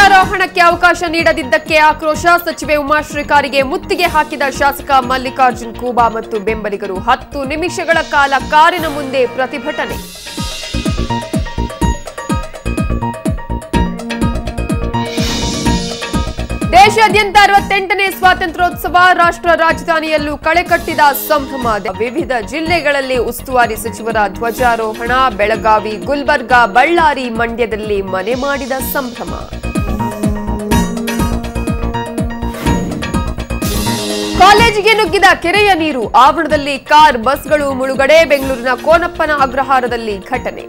ಧ್ವಜಾರೋಹಣಕ್ಕೆ ಅವಕಾಶ ನೀಡದಿದ್ದಕ್ಕೆ ಆಕ್ರೋಶ. ಸಚಿವೆ ಉಮಾಶ್ರೀ ಕಾರಿಗೆ ಮುತ್ತಿಗೆ ಹಾಕಿದ ಶಾಸಕ ಮಲ್ಲಿಕಾರ್ಜುನ್ ಖೂಬಾ ಮತ್ತು ಬೆಂಬಲಿಗರು 10 ನಿಮಿಷಗಳ ಕಾಲ ಕಾರಿನ ಮುಂದೆ ಪ್ರತಿಭಟನೆ. ದೇಶಾದ್ಯಂತ 68ನೇ ಸ್ವಾತಂತ್ರ್ಯೋತ್ಸವ. ರಾಷ್ಟ್ರ ರಾಜಧಾನಿಯಲ್ಲೂ ಕಳೆಕಟ್ಟಿದ ಸಂಭ್ರಮ. ವಿವಿಧ ಜಿಲ್ಲೆಗಳಲ್ಲಿ ಉಸ್ತುವಾರಿ ಸಚಿವರ ಧ್ವಜಾರೋಹಣ. ಬೆಳಗಾವಿ, ಗುಲ್ಬರ್ಗಾ, ಬಳ್ಳಾರಿ, ಮಂಡ್ಯದಲ್ಲಿ ಮನೆ ಮಾಡಿದ ಸಂಭ್ರಮ. ಕಾಲೇಜಿಗೆ ನುಗ್ಗಿದ ಕೆರೆಯ ನೀರು. ಆವರಣದಲ್ಲಿ ಕಾರ್, ಬಸ್ಗಳು ಮುಳುಗಡೆ. ಬೆಂಗಳೂರಿನ ಕೋನಪ್ಪನ ಅಗ್ರಹಾರದಲ್ಲಿ ಘಟನೆ.